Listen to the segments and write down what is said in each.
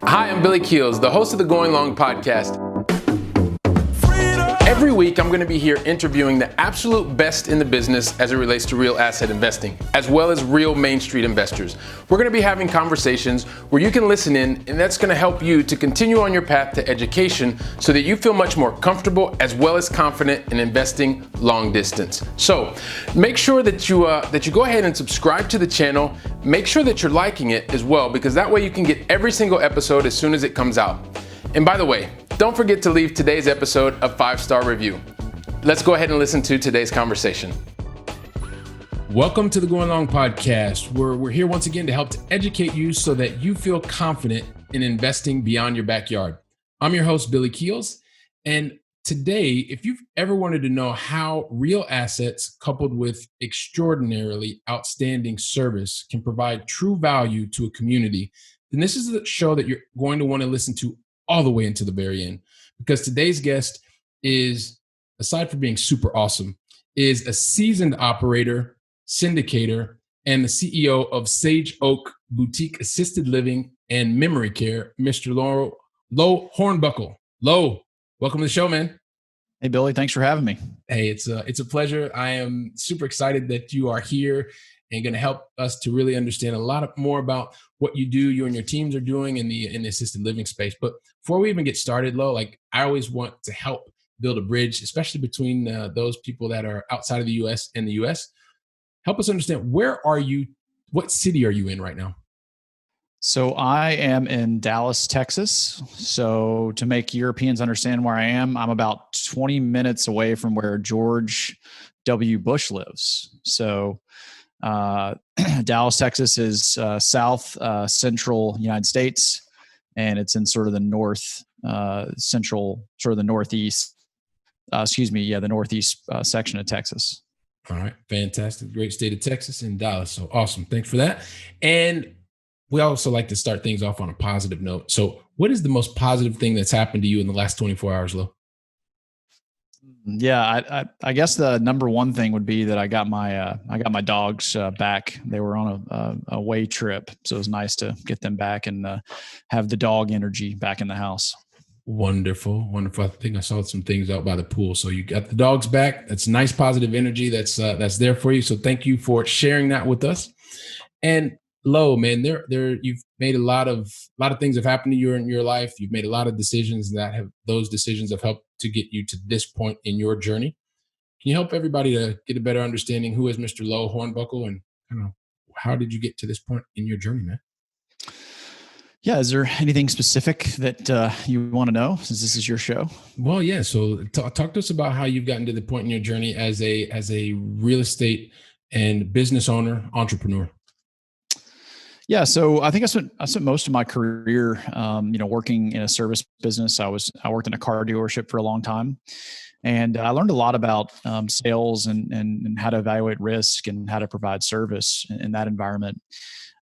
Hi, I'm Billy Keels, the host of the Going Long podcast. Every week, I'm going to be here interviewing the absolute best in the business as it relates to real asset investing, as well as real Main Street investors. We're going to be having conversations where you can listen in, and that's going to help you to continue on your path to education so that you feel much more comfortable as well as confident in investing long distance. So make sure that you go ahead and subscribe to the channel. Make sure that you're liking it as well, because that way you can get every single episode as soon as it comes out. And by the way, don't forget to leave today's episode a 5-star review. Let's go ahead and listen to today's conversation. Welcome to the Going Long podcast, where we're here once again to help to educate you so that you feel confident in investing beyond your backyard. I'm your host, Billy Keels. And today, if you've ever wanted to know how real assets coupled with extraordinarily outstanding service can provide true value to a community, then this is the show that you're going to want to listen to all the way into the very end, because today's guest is, aside from being super awesome, is a seasoned operator, syndicator, and the CEO of Sage Oak Boutique Assisted Living and Memory Care, Mr. Loe Hornbuckle. Loe, welcome to the show, man. Hey, Billy, thanks for having me. Hey, it's a pleasure. I am super excited that you are here and going to help us to really understand a lot more about what you do, you and your teams are doing in the assisted living space. But before we even get started, Lo, I always want to help build a bridge, especially between those people that are outside of the U.S. and the U.S. Help us understand, where are you? What city are you in right now? So I am in Dallas, Texas. So to make Europeans understand where I am, I'm about 20 minutes away from where George W. Bush lives. So Dallas, Texas is south central United States, and it's in sort of the north central, sort of the northeast. The northeast section of Texas. All right, fantastic, great state of Texas and Dallas. So awesome, thanks for that. And we also like to start things off on a positive note. So, what is the most positive thing that's happened to you in the last 24 hours, Lo? Yeah, I guess the number one thing would be that I got my dogs back. They were on a away trip, so it was nice to get them back and have the dog energy back in the house. Wonderful. I think I saw some things out by the pool. So you got the dogs back. That's nice, positive energy that's there for you. So thank you for sharing that with us. And Lo, man, you've made a lot of things have happened to you in your life. You've made a lot of decisions those decisions have helped to get you to this point in your journey. Can you help everybody to get a better understanding who is Mr. Loe Hornbuckle and kind of how did you get to this point in your journey, man? Yeah, is there anything specific that you want to know, since this is your show? Well, yeah. So talk to us about how you've gotten to the point in your journey as a real estate and business owner, entrepreneur. Yeah, so I think I spent most of my career, working in a service business. I worked in a car dealership for a long time, and I learned a lot about sales and how to evaluate risk and how to provide service in that environment.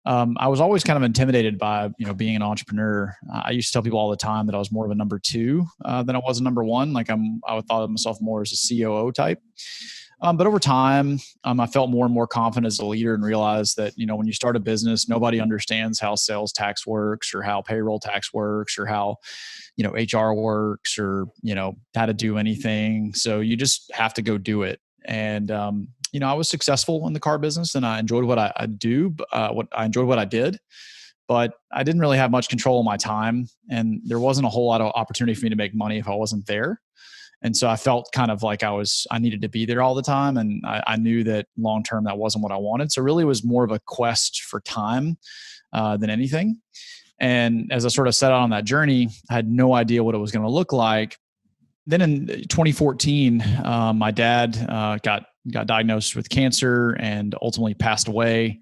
I was always kind of intimidated by being an entrepreneur. I used to tell people all the time that I was more of a number two than I was a number one. Like I would thought of myself more as a COO type. But over time, I felt more and more confident as a leader and realized that, when you start a business, nobody understands how sales tax works or how payroll tax works or how, HR works or, how to do anything. So you just have to go do it. And, I was successful in the car business and I enjoyed what I did, but I didn't really have much control of my time. And there wasn't a whole lot of opportunity for me to make money if I wasn't there. And so I felt kind of like I needed to be there all the time. And I knew that long-term, that wasn't what I wanted. So really it was more of a quest for time than anything. And as I sort of set out on that journey, I had no idea what it was going to look like. Then in 2014, my dad got diagnosed with cancer and ultimately passed away.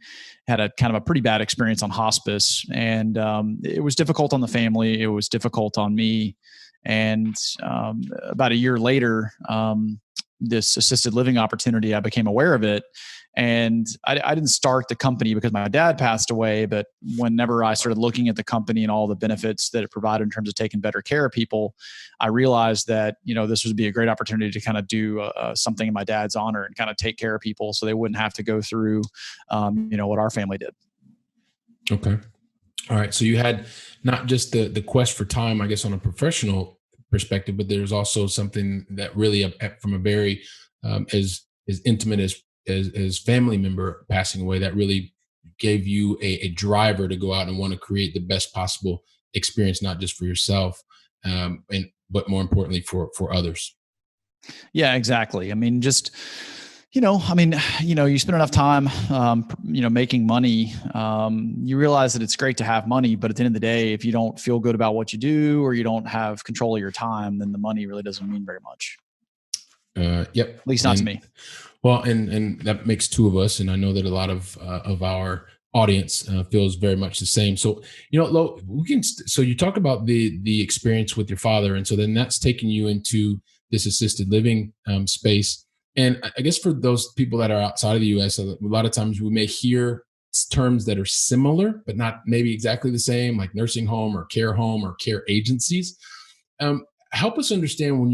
Had a kind of a pretty bad experience on hospice. And it was difficult on the family. It was difficult on me. And about a year later, this assisted living opportunity, I became aware of it. And I didn't start the company because my dad passed away, but whenever I started looking at the company and all the benefits that it provided in terms of taking better care of people, I realized that, this would be a great opportunity to kind of do something in my dad's honor and kind of take care of people so they wouldn't have to go through, what our family did. Okay. All right. So you had not just the quest for time, I guess, on a professional perspective, but there's also something that really, from a very as intimate as family member passing away, that really gave you a driver to go out and want to create the best possible experience, not just for yourself, and but more importantly for others. Yeah, exactly. I mean, just, you spend enough time, making money. You realize that it's great to have money, but at the end of the day, if you don't feel good about what you do or you don't have control of your time, then the money really doesn't mean very much. Yep. At least not to And me. well, and that makes two of us, and I know that a lot of our audience feels very much the same. So, Lo, we can. So you talk about the experience with your father, and so then that's taking you into this assisted living space. And I guess for those people that are outside of the U.S., a lot of times we may hear terms that are similar, but not maybe exactly the same, like nursing home or care agencies. Help us understand when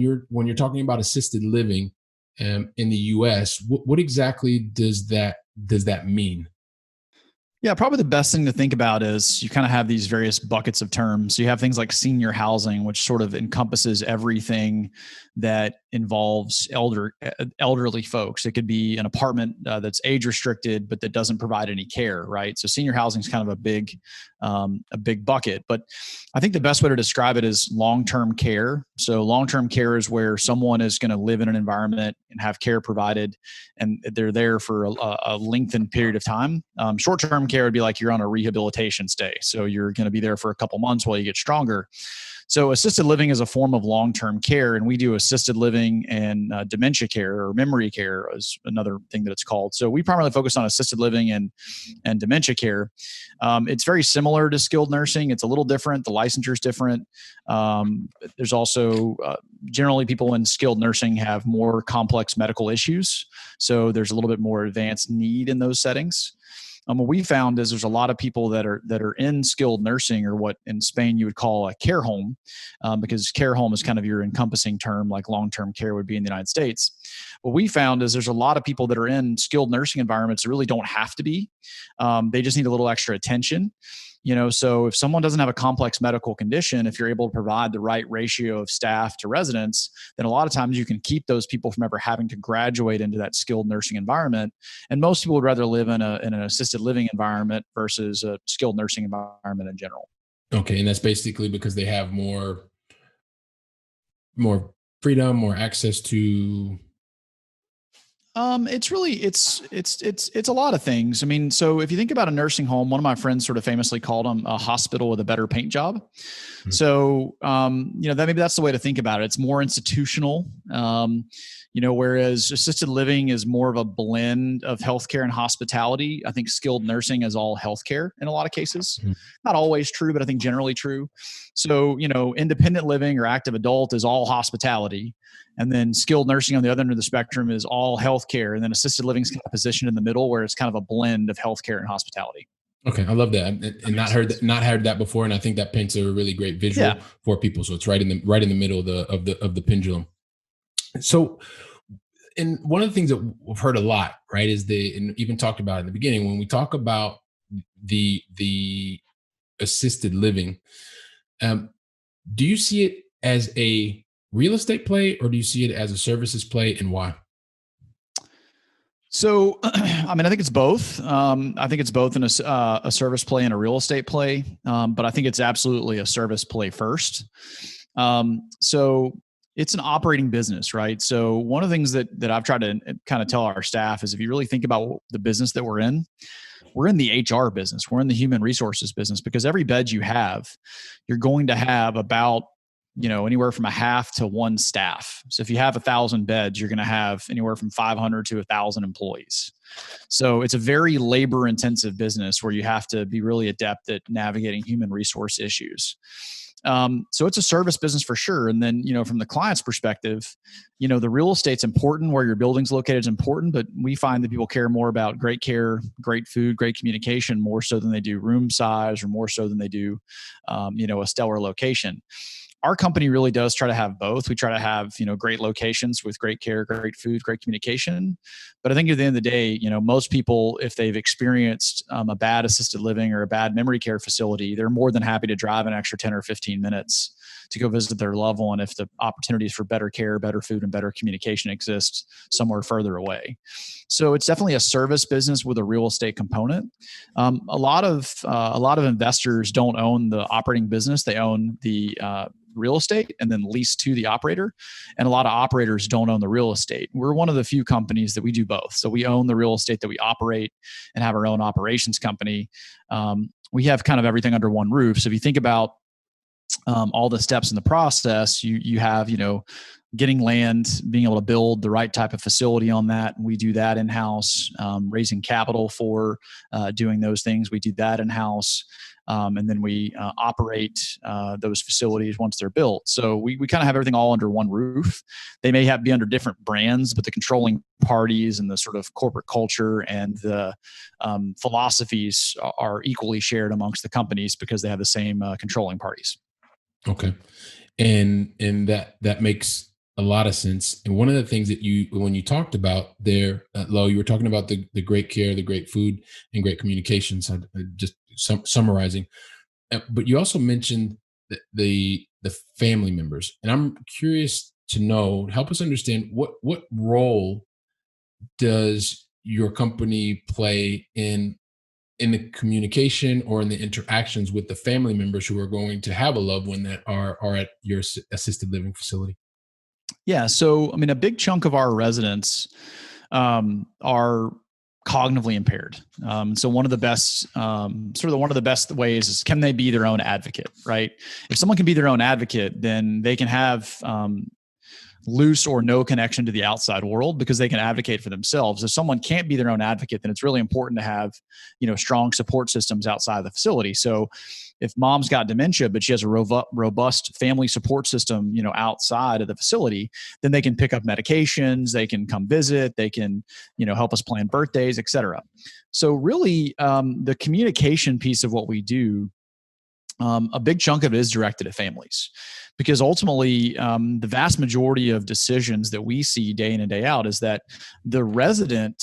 you're talking about assisted living in the U.S. What exactly does that mean? Yeah, probably the best thing to think about is you kind of have these various buckets of terms. So you have things like senior housing, which sort of encompasses everything that involves elderly folks. It could be an apartment that's age restricted, but that doesn't provide any care, right? So senior housing is kind of a big bucket. But I think the best way to describe it is long-term care. So long-term care is where someone is going to live in an environment and have care provided, and they're there for a lengthened period of time. Short-term care would be like you're on a rehabilitation stay. So you're going to be there for a couple months while you get stronger. So assisted living is a form of long-term care, and we do assisted living and dementia care, or memory care is another thing that it's called. So we primarily focus on assisted living and dementia care. It's very similar to skilled nursing. It's a little different. The licensure is different. There's also generally people in skilled nursing have more complex medical issues, so there's a little bit more advanced need in those settings. What we found is there's a lot of people that are in skilled nursing, or what in Spain you would call a care home, because care home is kind of your encompassing term, like long-term care would be in the United States. What we found is there's a lot of people that are in skilled nursing environments that really don't have to be. They just need a little extra attention. So if someone doesn't have a complex medical condition, if you're able to provide the right ratio of staff to residents, then a lot of times you can keep those people from ever having to graduate into that skilled nursing environment. And most people would rather live in an assisted living environment versus a skilled nursing environment in general. Okay, and that's basically because they have more freedom, more access to. It's really it's a lot of things. I mean, so if you think about a nursing home, one of my friends sort of famously called them a hospital with a better paint job. Mhm. So that maybe that's the way to think about it. It's more institutional. Whereas assisted living is more of a blend of healthcare and hospitality. I think skilled nursing is all healthcare in a lot of cases. Mhm. Not always true, but I think generally true. So, independent living or active adult is all hospitality. And then skilled nursing on the other end of the spectrum is all healthcare. And then assisted living is kind of positioned in the middle, where it's kind of a blend of healthcare and hospitality. Okay, I love that, and That not makes heard sense. that, not heard that before, and I think that paints a really great Yeah. visual for people. So it's right in the middle of the pendulum. So, and one of the things that we've heard a lot, right, is and even talked about in the beginning when we talk about the assisted living. Um, do you see it as a real estate play, or do you see it as a services play, and why? So, I mean, I think it's both. I think it's both in a service play and a real estate play, but I think it's absolutely a service play first. So, it's an operating business, right? So, one of the things that I've tried to kind of tell our staff is, if you really think about the business that we're in the HR business, we're in the human resources business, because every bed you have, you're going to have about anywhere from a half to one staff. So if you have 1,000 beds, you're going to have anywhere from 500 to 1,000 employees. So it's a very labor intensive business where you have to be really adept at navigating human resource issues. So it's a service business for sure. And then, from the client's perspective, the real estate's important, where your building's located is important, but we find that people care more about great care, great food, great communication, more so than they do room size, or more so than they do, a stellar location. our company really does try to have both. We try to have, great locations with great care, great food, great communication. But I think at the end of the day, most people, if they've experienced a bad assisted living or a bad memory care facility, they're more than happy to drive an extra 10 or 15 minutes to go visit their loved one if the opportunities for better care, better food, and better communication exist somewhere further away. So it's definitely a service business with a real estate component. A lot of investors don't own the operating business; they own the real estate and then lease to the operator. And a lot of operators don't own the real estate. We're one of the few companies that we do both. So we own the real estate that we operate and have our own operations company. We have kind of everything under one roof. So if you think about all the steps in the process, you have, getting land, being able to build the right type of facility on that. We do that in-house. Raising capital for doing those things, we do that in-house. And then we operate those facilities once they're built. So we kind of have everything all under one roof. They may be under different brands, but the controlling parties and the sort of corporate culture and the philosophies are equally shared amongst the companies because they have the same controlling parties. Okay. And that makes a lot of sense. And one of the things that when you talked about there, Lo, you were talking about the great care, the great food, and great communications. Just summarizing, but you also mentioned the family members, and I'm curious to know, help us understand what role does your company play in the communication or in the interactions with the family members who are going to have a loved one that are at your assisted living facility? Yeah. So, a big chunk of our residents are cognitively impaired. So one of the best, one of the best ways is, can they be their own advocate, right? If someone can be their own advocate, then they can have loose or no connection to the outside world because they can advocate for themselves. If someone can't be their own advocate, then it's really important to have, strong support systems outside of the facility. So if mom's got dementia, but she has a robust family support system, outside of the facility, then they can pick up medications, they can come visit, they can, help us plan birthdays, et cetera. So really, the communication piece of what we do, a big chunk of it is directed at families, because ultimately the vast majority of decisions that we see day in and day out is that the resident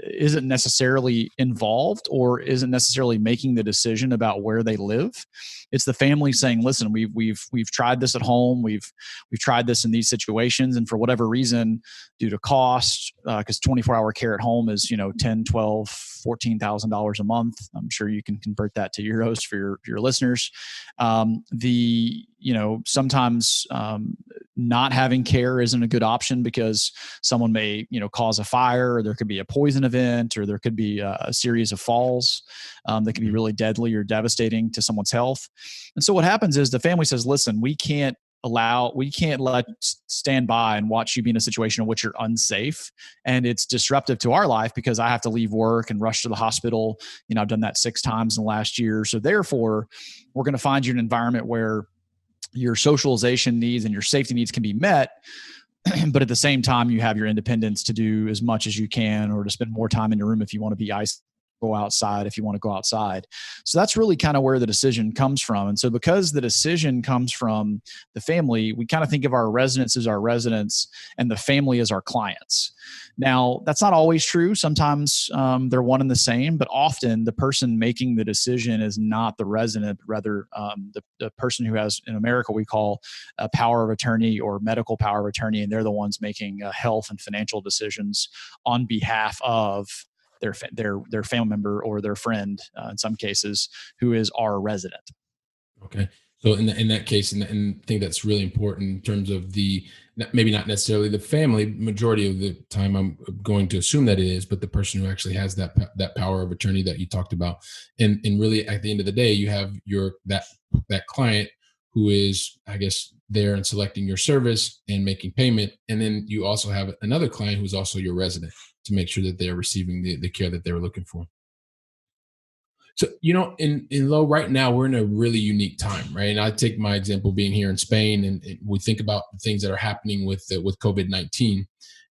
isn't necessarily involved or isn't necessarily making the decision about where they live. It's the family saying, listen, we've tried this at home. We've tried this in these situations. And for whatever reason, due to cost, because 24-hour care at home is, $10, $12, $14,000 a month. I'm sure you can convert that to euros for your listeners. Sometimes not having care isn't a good option because someone may, cause a fire, or there could be a poison event, or there could be a series of falls that can be really deadly or devastating to someone's health. And so what happens is the family says, listen, we can't stand by and watch you be in a situation in which you're unsafe. And it's disruptive to our life because I have to leave work and rush to the hospital. I've done that 6 times in the last year. So therefore, we're going to find you an environment where your socialization needs and your safety needs can be met. But at the same time, you have your independence to do as much as you can, or to spend more time in your room if you want to be isolated, go outside if you want to go outside. So that's really kind of where the decision comes from. And so because the decision comes from the family, we kind of think of our residents as our residents and the family as our clients. Now, that's not always true. Sometimes they're one and the same, but often the person making the decision is not the resident, but rather the person who has, in America, we call a power of attorney or medical power of attorney, and they're the ones making health and financial decisions on behalf of their family member or their friend, in some cases, who is our resident. Okay. So in that case, and I think that's really important in terms of maybe not necessarily the family, majority of the time I'm going to assume that it is, but the person who actually has that power of attorney that you talked about. And really at the end of the day, you have that client who is, I guess, there and selecting your service and making payment. And then you also have another client who's also your resident to make sure that they're receiving the care that they were looking for. So, in Loe right now, we're in a really unique time, right? And I take my example being here in Spain, and we think about things that are happening with COVID-19.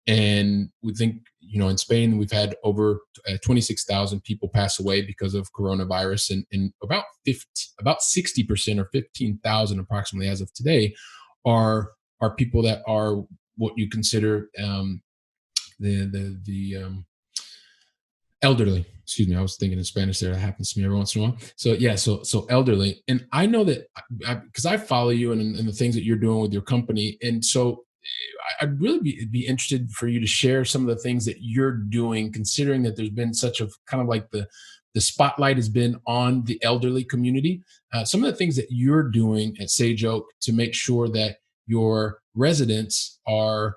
And we think, in Spain, we've had over 26,000 people pass away because of coronavirus, and about 60% or 15,000 approximately as of today are people that are what you consider the elderly. Excuse me, I was thinking in Spanish there. That happens to me every once in a while. So yeah, so elderly, and I know that because I follow you and the things that you're doing with your company, and so I'd really be interested for you to share some of the things that you're doing, considering that there's been such a kind of like the spotlight has been on the elderly community. Some of the things that you're doing at Sage Oak to make sure that your residents are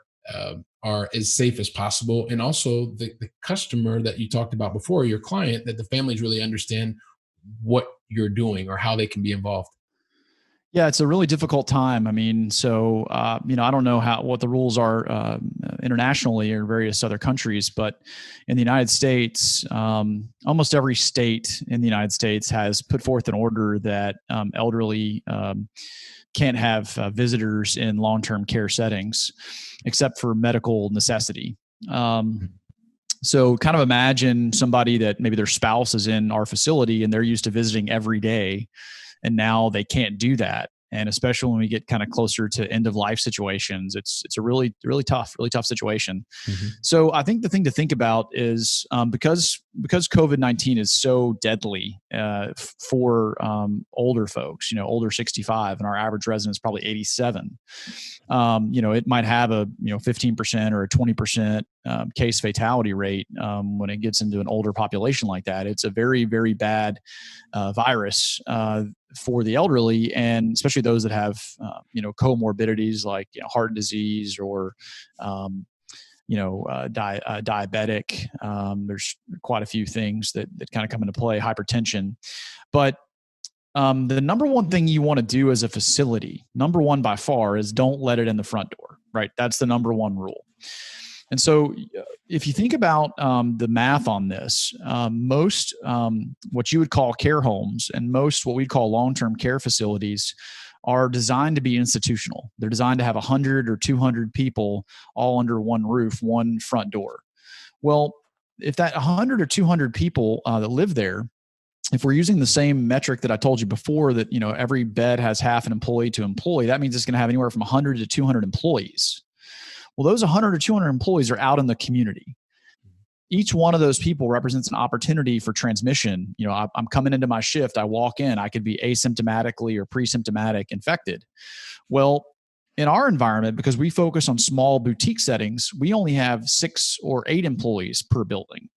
as safe as possible, and also the customer that you talked about before, your client, that the families really understand what you're doing or how they can be involved. Yeah, it's a really difficult time. I mean, so I don't know what the rules are internationally or various other countries, but in the United States, almost every state in the United States has put forth an order that elderly can't have visitors in long-term care settings, except for medical necessity. So kind of imagine somebody that maybe their spouse is in our facility and they're used to visiting every day, and now they can't do that. And especially when we get kind of closer to end of life situations, it's a really tough situation. Mm-hmm. So I think the thing to think about is because COVID-19 is so deadly for older folks, older 65, and our average resident is probably 87. It might have a 15% or a 20% case fatality rate when it gets into an older population like that. It's a very, very bad virus for the elderly, and especially those that have comorbidities like heart disease or diabetic. There's quite a few things that kind of come into play, hypertension. But the number one thing you want to do as a facility, number one by far, is don't let it in the front door, right? That's the number one rule. And so if you think about the math on this, most what you would call care homes and most what we'd call long-term care facilities are designed to be institutional. They're designed to have 100 or 200 people all under one roof, one front door. Well, if that 100 or 200 people that live there, if we're using the same metric that I told you before, that every bed has half an employee to employee, that means it's going to have anywhere from 100 to 200 employees. Well, those 100 or 200 employees are out in the community. Each one of those people represents an opportunity for transmission. I'm coming into my shift. I walk in. I could be asymptomatically or pre-symptomatic infected. Well, in our environment, because we focus on small boutique settings, we only have 6 or 8 employees per building.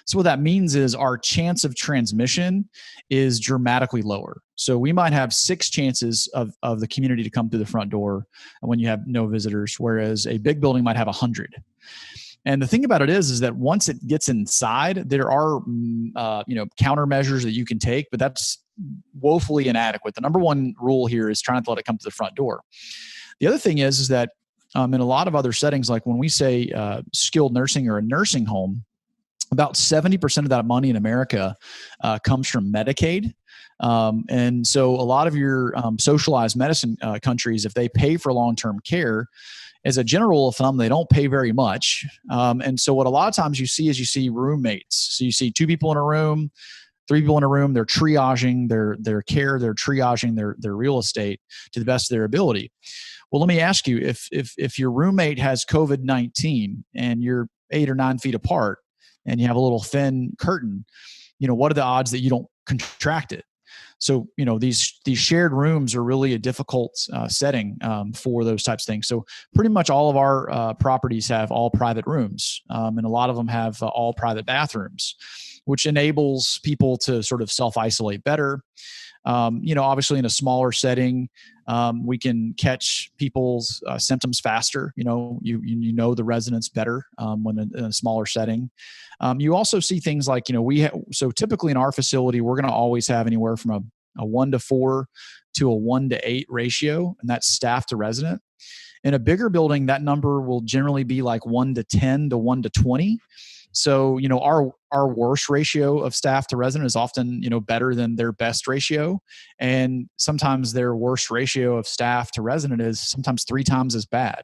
So what that means is our chance of transmission is dramatically lower. So we might have 6 chances of the community to come through the front door when you have no visitors, whereas a big building might have 100. And the thing about it is that once it gets inside, there are countermeasures that you can take, but that's woefully inadequate. The number one rule here is try not to let it come to the front door. The other thing is that in a lot of other settings, like when we say skilled nursing or a nursing home, about 70% of that money in America comes from Medicaid. And so a lot of your socialized medicine countries, if they pay for long-term care, as a general rule of thumb, they don't pay very much. And so what a lot of times you see roommates. So you see 2 people in a room, 3 people in a room. They're triaging their care. They're triaging their real estate to the best of their ability. Well, let me ask you, if your roommate has COVID-19 and you're 8 or 9 feet apart and you have a little thin curtain, what are the odds that you don't contract it? So, these shared rooms are really a difficult setting for those types of things. So pretty much all of our properties have all private rooms, and a lot of them have all private bathrooms, which enables people to sort of self-isolate better. Obviously in a smaller setting, we can catch people's symptoms faster. You know the residents better when in a smaller setting. You also see things like, so typically in our facility, we're going to always have anywhere from a 1-to-4 to a 1-to-8 ratio, and that's staff to resident. In a bigger building, that number will generally be like 1-to-10 to 1-to-20. So, our worst ratio of staff to resident is often, better than their best ratio. And sometimes their worst ratio of staff to resident is sometimes 3 times as bad.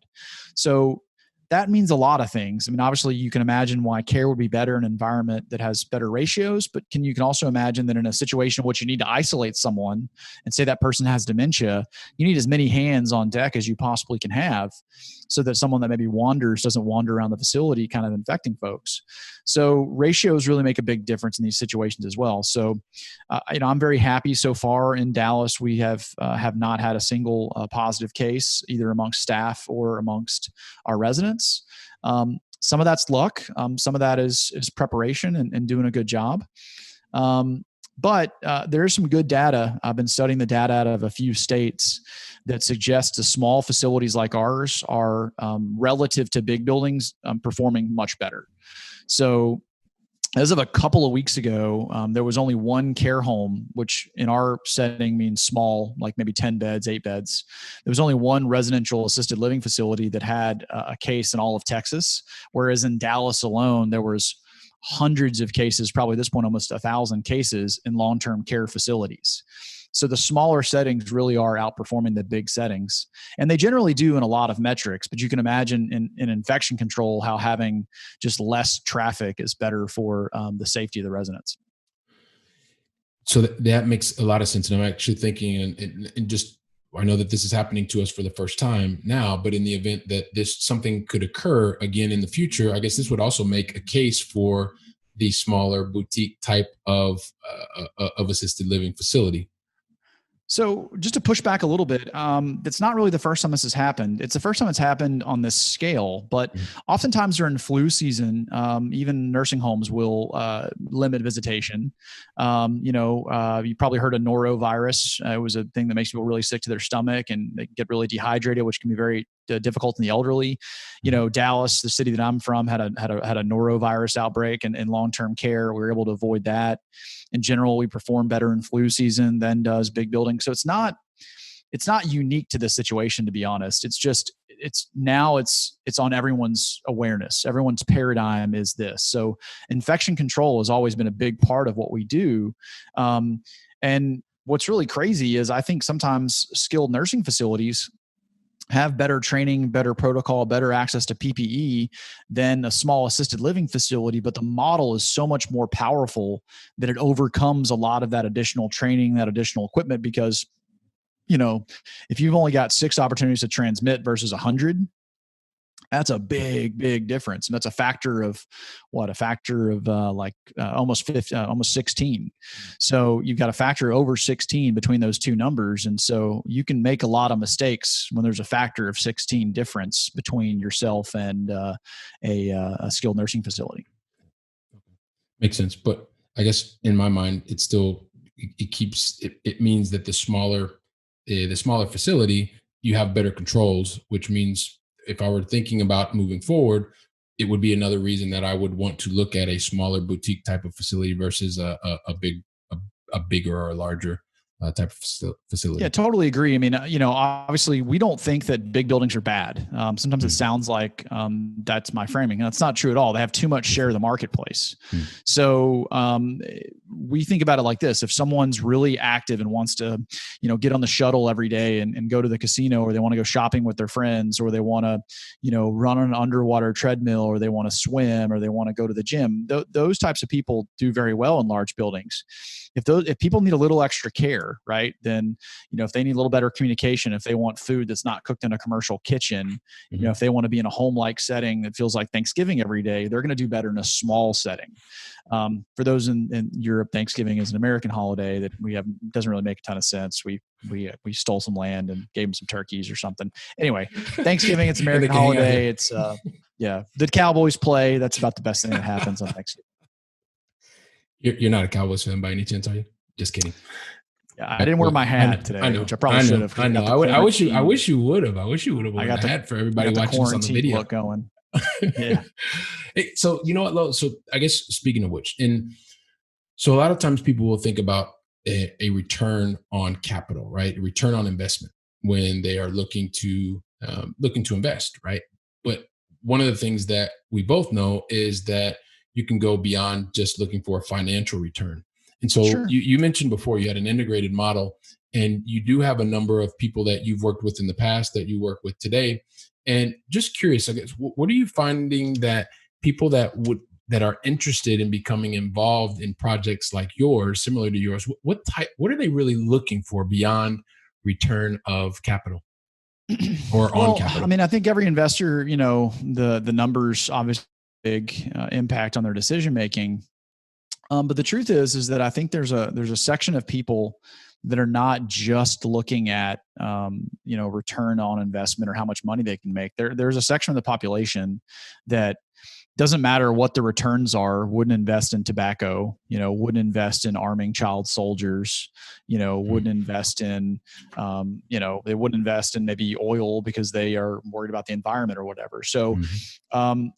So that means a lot of things. I mean, obviously you can imagine why care would be better in an environment that has better ratios, but you can also imagine that in a situation in which you need to isolate someone and say that person has dementia, you need as many hands on deck as you possibly can have so that someone that maybe wanders doesn't wander around the facility kind of infecting folks. So ratios really make a big difference in these situations as well. So, I'm very happy so far in Dallas. We have not had a single positive case either amongst staff or amongst our residents. Some of that's luck. Some of that is preparation and doing a good job. But there is some good data. I've been studying the data out of a few states that suggests the small facilities like ours are relative to big buildings performing much better. So as of a couple of weeks ago, there was only one care home, which in our setting means small, like maybe 10 beds, 8 beds. There was only one residential assisted living facility that had a case in all of Texas, whereas in Dallas alone, there was hundreds of cases, probably at this point almost 1,000 cases in long-term care facilities. So the smaller settings really are outperforming the big settings. And they generally do in a lot of metrics, but you can imagine in infection control how having just less traffic is better for the safety of the residents. So that makes a lot of sense. And I'm actually thinking, and just, I know that this is happening to us for the first time now, but in the event that something could occur again in the future, I guess this would also make a case for the smaller boutique type of assisted living facility. So just to push back a little bit, it's not really the first time this has happened. It's the first time it's happened on this scale, but oftentimes during flu season, even nursing homes will limit visitation. You probably heard of norovirus. It was a thing that makes people really sick to their stomach and they get really dehydrated, which can be very difficult in the elderly. Dallas, the city that I'm from, had a norovirus outbreak in long-term care. We were able to avoid that. In general, we perform better in flu season than does big buildings. So it's not unique to this situation, to be honest. It's just it's on everyone's awareness. Everyone's paradigm is this. So infection control has always been a big part of what we do. And what's really crazy is I think sometimes skilled nursing facilities have better training, better protocol, better access to PPE than a small assisted living facility. But the model is so much more powerful that it overcomes a lot of that additional training, that additional equipment, because, if you've only got 6 opportunities to transmit versus 100, that's a big, big difference. And that's a factor of almost 50, almost 16. So you've got a factor over 16 between those two numbers. And so you can make a lot of mistakes when there's a factor of 16 difference between yourself and a skilled nursing facility. Makes sense. But I guess in my mind, it means that the smaller facility, you have better controls, which means if I were thinking about moving forward, it would be another reason that I would want to look at a smaller boutique type of facility versus a bigger or a larger type of facility. Yeah, totally agree. I mean, obviously we don't think that big buildings are bad. Sometimes it sounds like that's my framing. And that's not true at all. They have too much share of the marketplace. So we think about it like this. If someone's really active and wants to, get on the shuttle every day and go to the casino, or they want to go shopping with their friends, or they want to, run on an underwater treadmill, or they want to swim, or they want to go to the gym, those types of people do very well in large buildings. If people need a little extra care, right, then, if they need a little better communication, if they want food that's not cooked in a commercial kitchen, if they want to be in a home-like setting that feels like Thanksgiving every day, they're going to do better in a small setting. For those in Europe, Thanksgiving is an American holiday that doesn't really make a ton of sense. We stole some land and gave them some turkeys or something. Anyway, Thanksgiving, it's an American holiday. It's the Cowboys play. That's about the best thing that happens on Thanksgiving. You're not a Cowboys fan by any chance, are you? Just kidding. Yeah, I didn't wear my hat today, which I probably should have. I know. I wish you would have. I wish you would have worn the hat for everybody watching this on the video. Look going. Yeah. Hey, so you know what, Lo? So I guess speaking of which, so a lot of times people will think about a return on capital, right? A return on investment when they are looking to invest, right? But one of the things that we both know is that you can go beyond just looking for a financial return. And so Sure. you mentioned before you had an integrated model, and you do have a number of people that you've worked with in the past that you work with today. And just curious, I guess, what are you finding that people that are interested in becoming involved in projects like yours, similar to yours, what are they really looking for beyond return of capital or on Well, I capital? mean, I think every investor, the numbers obviously big impact on their decision making. But the truth is that I think there's a section of people that are not just looking at return on investment or how much money they can make. There's a section of the population that doesn't matter what the returns are, wouldn't invest in tobacco, wouldn't invest in arming child soldiers, wouldn't invest in, they wouldn't invest in maybe oil because they are worried about the environment or whatever. So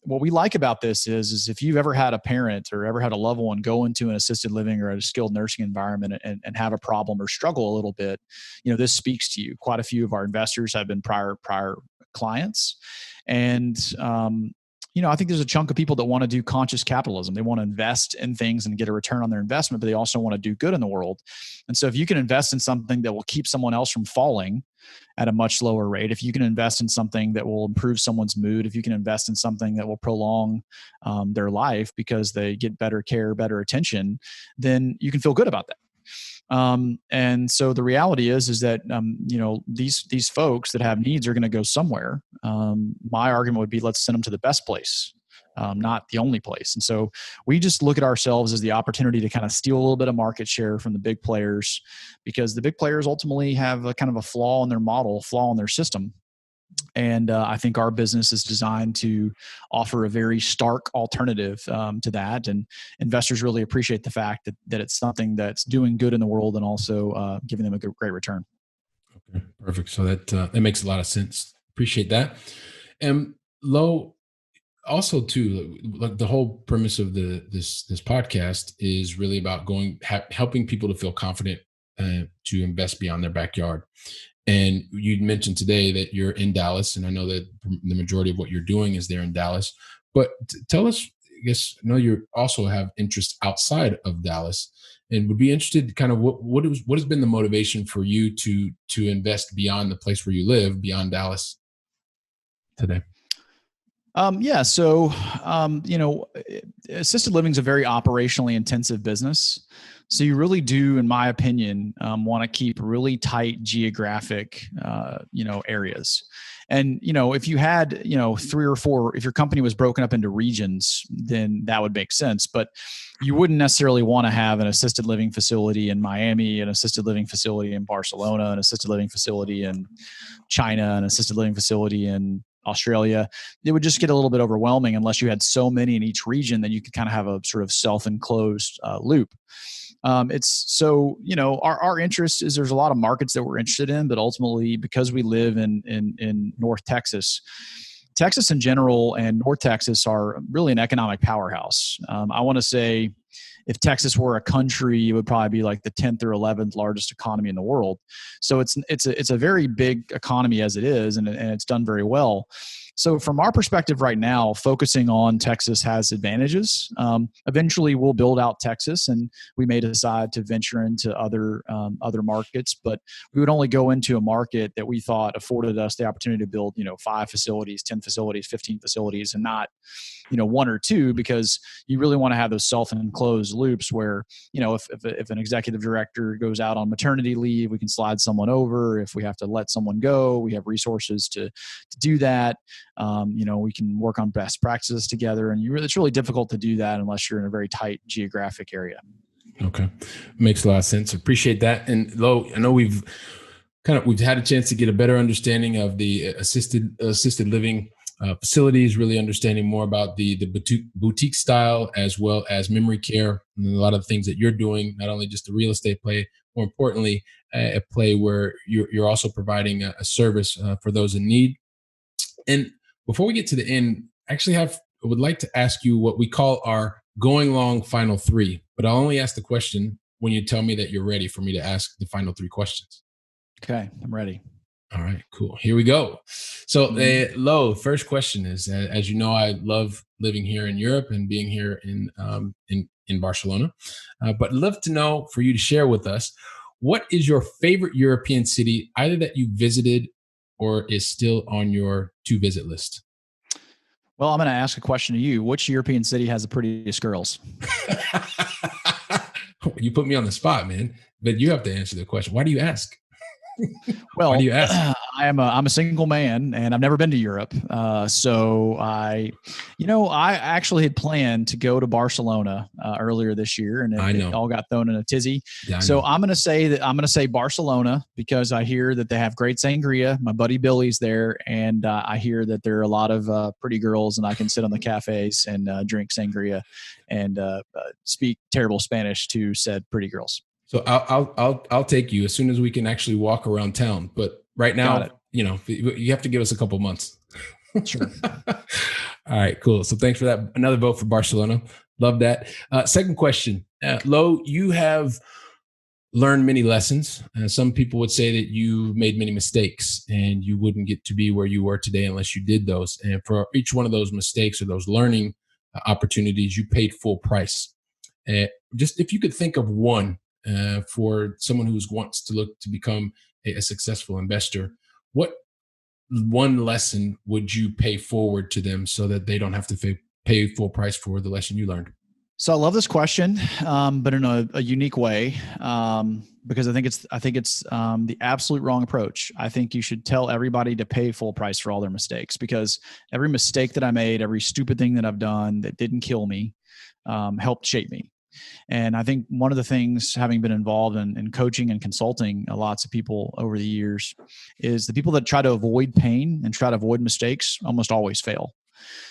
what we like about this is if you've ever had a parent or ever had a loved one go into an assisted living or a skilled nursing environment and have a problem or struggle a little bit, this speaks to you. Quite a few of our investors have been prior clients. And, I think there's a chunk of people that want to do conscious capitalism. They want to invest in things and get a return on their investment, but they also want to do good in the world. And so if you can invest in something that will keep someone else from falling at a much lower rate, if you can invest in something that will improve someone's mood, if you can invest in something that will prolong their life because they get better care, better attention, then you can feel good about that. And so the reality is that, these folks that have needs are going to go somewhere. My argument would be, let's send them to the best place, not the only place. And so we just look at ourselves as the opportunity to kind of steal a little bit of market share from the big players, because the big players ultimately have a kind of a flaw in their model, flaw in their system. And I think our business is designed to offer a very stark alternative to that. And investors really appreciate the fact that it's something that's doing good in the world and also giving them a great return. Okay, perfect. So that makes a lot of sense. Appreciate that. And Lo, also too, like the whole premise of this podcast is really about helping people to feel confident to invest beyond their backyard. And you mentioned today that you're in Dallas, and I know that the majority of what you're doing is there in Dallas. But tell us, I guess, I know you also have interest outside of Dallas, and would be interested kind of what has been the motivation for you to invest beyond the place where you live, beyond Dallas today. Yeah. So, assisted living is a very operationally intensive business. So you really do, in my opinion, want to keep really tight geographic, areas. And, if you had, 3 or 4, if your company was broken up into regions, then that would make sense. But you wouldn't necessarily want to have an assisted living facility in Miami, an assisted living facility in Barcelona, an assisted living facility in China, an assisted living facility in Australia. It would just get a little bit overwhelming unless you had so many in each region that you could kind of have a sort of self-enclosed loop. It's so, our interest is there's a lot of markets that we're interested in, but ultimately because we live in North Texas, Texas in general and North Texas are really an economic powerhouse. I want to say if Texas were a country, it would probably be like the 10th or 11th largest economy in the world. So it's a very big economy as it is, and it's done very well. So from our perspective right now, focusing on Texas has advantages. Eventually, we'll build out Texas, and we may decide to venture into other markets. But we would only go into a market that we thought afforded us the opportunity to build, 5 facilities, 10 facilities, 15 facilities, and not, 1 or 2, because you really want to have those self-enclosed loops where, if an executive director goes out on maternity leave, we can slide someone over. If we have to let someone go, we have resources to do that. We can work on best practices together, and it's really difficult to do that unless you're in a very tight geographic area. Okay. Makes a lot of sense. Appreciate that. And Lo, I know we've had a chance to get a better understanding of the assisted living facilities, really understanding more about the boutique style as well as memory care, and a lot of the things that you're doing, not only just the real estate play, more importantly, a play where you're also providing a service for those in need. And before we get to the end, I would like to ask you what we call our going long final 3, but I'll only ask the question when you tell me that you're ready for me to ask the final 3 questions. Okay, I'm ready. All right, cool. Here we go. So, Lo, first question is, as you know, I love living here in Europe and being here in Barcelona, but I'd love to know for you to share with us, what is your favorite European city, either that you visited or is still on your to visit list? Well, I'm going to ask a question to you. Which European city has the prettiest girls? You put me on the spot, man, but you have to answer the question. Why do you ask? Why do Well, you ask? I'm a single man and I've never been to Europe. So I actually had planned to go to Barcelona earlier this year, and it all got thrown in a tizzy. Yeah, so I'm going to say Barcelona because I hear that they have great sangria. My buddy Billy's there, and I hear that there are a lot of pretty girls, and I can sit on the cafes and drink sangria and speak terrible Spanish to said pretty girls. So I'll take you as soon as we can actually walk around town. But right now, you have to give us a couple months. Sure. All right, cool. So thanks for that. Another vote for Barcelona. Love that. Second question, Loe, you have learned many lessons. Some people would say that you made many mistakes and you wouldn't get to be where you were today unless you did those. And for each one of those mistakes or those learning opportunities, you paid full price. Just if you could think of one, for someone who wants to look to become a successful investor, what one lesson would you pay forward to them so that they don't have to pay full price for the lesson you learned? So I love this question, but in a unique way, because I think it's the absolute wrong approach. I think you should tell everybody to pay full price for all their mistakes, because every mistake that I made, every stupid thing that I've done that didn't kill me, helped shape me. And I think one of the things, having been involved in coaching and consulting lots of people over the years, is the people that try to avoid pain and try to avoid mistakes almost always fail.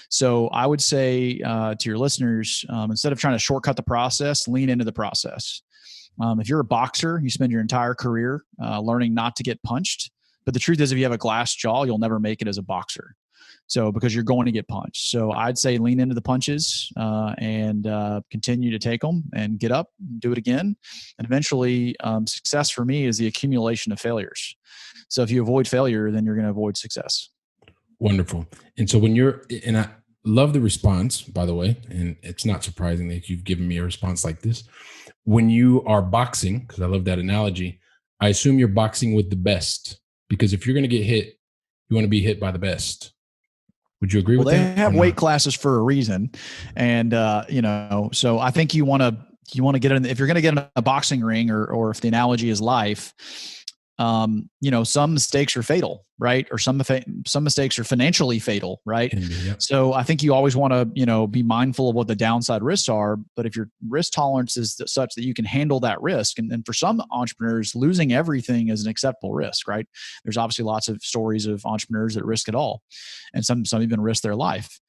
So I would say to your listeners, instead of trying to shortcut the process, lean into the process. If you're a boxer, you spend your entire career learning not to get punched. But the truth is, if you have a glass jaw, you'll never make it as a boxer. So because you're going to get punched. So I'd say lean into the punches and continue to take them and get up, do it again. And eventually success for me is the accumulation of failures. So if you avoid failure, then you're going to avoid success. Wonderful. And so and I love the response, by the way, and it's not surprising that you've given me a response like this. When you are boxing, because I love that analogy, I assume you're boxing with the best, because if you're going to get hit, you want to be hit by the best. Would you agree with that? They have weight classes for a reason. And, so I think you want to get in, if you're going to get in a boxing ring or if the analogy is life, some mistakes are fatal, right? Or some mistakes are financially fatal, right? Yeah. So I think you always want to, be mindful of what the downside risks are. But if your risk tolerance is such that you can handle that risk, and for some entrepreneurs, losing everything is an acceptable risk, right? There's obviously lots of stories of entrepreneurs that risk it all, and some even risk their life.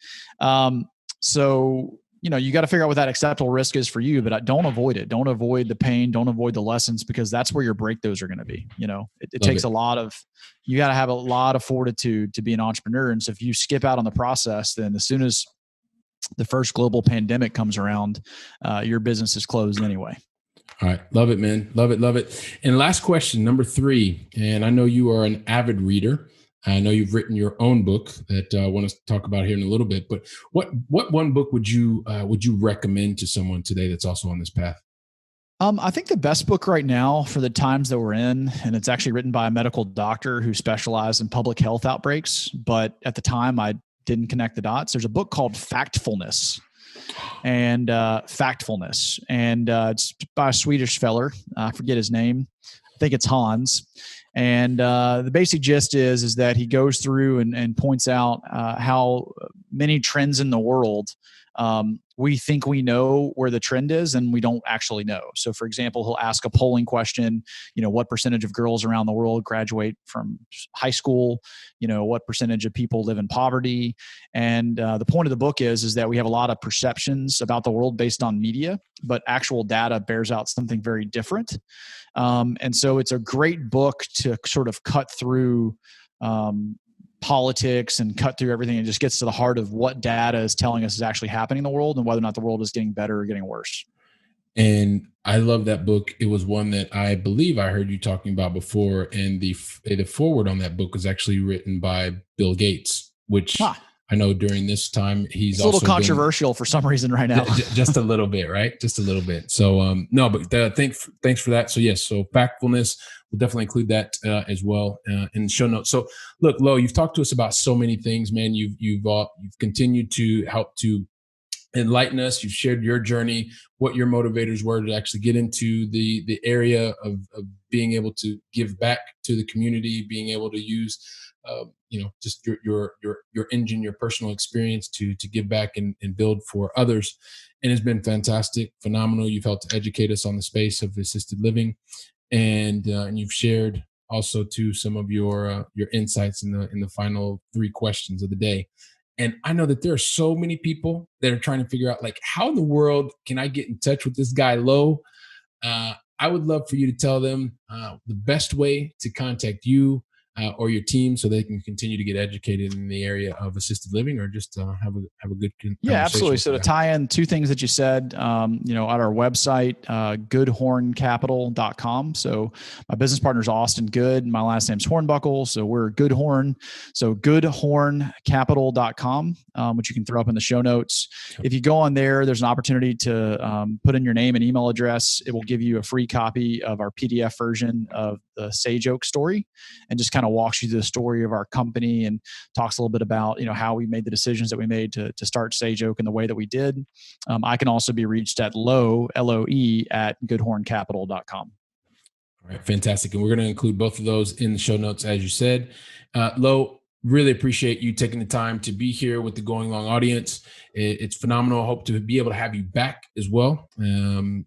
So you got to figure out what that acceptable risk is for you, but don't avoid it. Don't avoid the pain. Don't avoid the lessons, because that's where your breakthroughs are going to be. It takes you got to have a lot of fortitude to be an entrepreneur. And so if you skip out on the process, then as soon as the first global pandemic comes around, your business is closed anyway. All right. Love it, man. Love it. Love it. And last question, number 3. And I know you are an avid reader. I know you've written your own book that I want to talk about here in a little bit, but what one book would you recommend to someone today that's also on this path? I think the best book right now for the times that we're in, and it's actually written by a medical doctor who specialized in public health outbreaks, but at the time I didn't connect the dots. There's a book called Factfulness. And it's by a Swedish feller. I forget his name. I think it's Hans. And the basic gist is that he goes through and points out how many trends in the world we think we know where the trend is, and we don't actually know. So, for example, he'll ask a polling question, what percentage of girls around the world graduate from high school? What percentage of people live in poverty? And the point of the book is that we have a lot of perceptions about the world based on media, but actual data bears out something very different. And so it's a great book to sort of cut through politics and cut through everything, and just gets to the heart of what data is telling us is actually happening in the world and whether or not the world is getting better or getting worse. And I love that book. It was one that I believe I heard you talking about before. And the foreword on that book was actually written by Bill Gates, which I know during this time, he's a little controversial for some reason right now. Just a little bit, right? Just a little bit. So, no, but thanks for that. So yes, so Factfulness, we'll definitely include that as well in the show notes. So look, Loe, you've talked to us about so many things, man. You've continued to help to enlighten us. You've shared your journey, what your motivators were to actually get into the area of being able to give back to the community, being able to use just your engine, your personal experience to give back and build for others. And it's been fantastic, phenomenal. You've helped to educate us on the space of assisted living, and you've shared also to some of your insights in the final 3 questions of the day. And I know that there are so many people that are trying to figure out, like, how in the world can I get in touch with this guy, Loe? I would love for you to tell them the best way to contact you or your team so they can continue to get educated in the area of assisted living, or just have a good conversation. Yeah, absolutely. So to tie in 2 things that you said, at our website, goodhorncapital.com. So my business partner is Austin Good. My last name's Hornbuckle. So we're Good Horn. So goodhorncapital.com, which you can throw up in the show notes. If you go on there, there's an opportunity to put in your name and email address. It will give you a free copy of our PDF version of the Sage Oak story, and just kind of walks you through the story of our company and talks a little bit about, how we made the decisions that we made to start Sage Oak in the way that we did. I can also be reached at Loe, L-O-E, at goodhorncapital.com. All right, fantastic. And we're going to include both of those in the show notes, as you said. Loe, really appreciate you taking the time to be here with the Going Long audience. It's phenomenal. I hope to be able to have you back as well.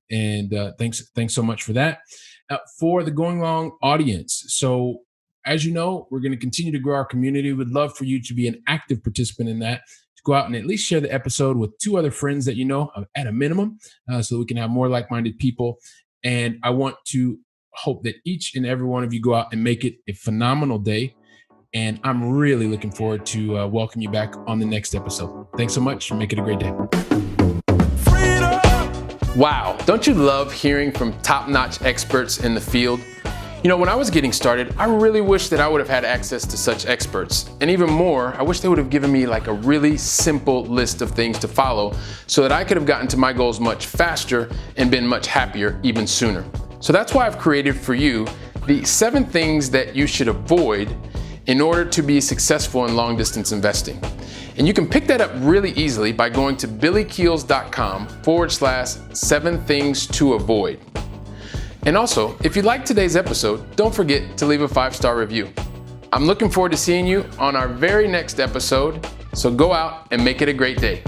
Thanks so much for that. For the Going Long audience, so as you know, we're going to continue to grow our community. We'd love for you to be an active participant in that, to go out and at least share the episode with 2 other friends that you know at a minimum, so we can have more like-minded people. And I want to hope that each and every one of you go out and make it a phenomenal day. And I'm really looking forward to welcome you back on the next episode. Thanks so much. Make it a great day. Wow. Don't you love hearing from top-notch experts in the field? When I was getting started, I really wish that I would have had access to such experts. And even more, I wish they would have given me like a really simple list of things to follow so that I could have gotten to my goals much faster and been much happier even sooner. So that's why I've created for you the 7 things that you should avoid in order to be successful in long-distance investing. And you can pick that up really easily by going to billykeels.com/7 things to avoid. And also, if you liked today's episode, don't forget to leave a 5-star review. I'm looking forward to seeing you on our very next episode, so go out and make it a great day.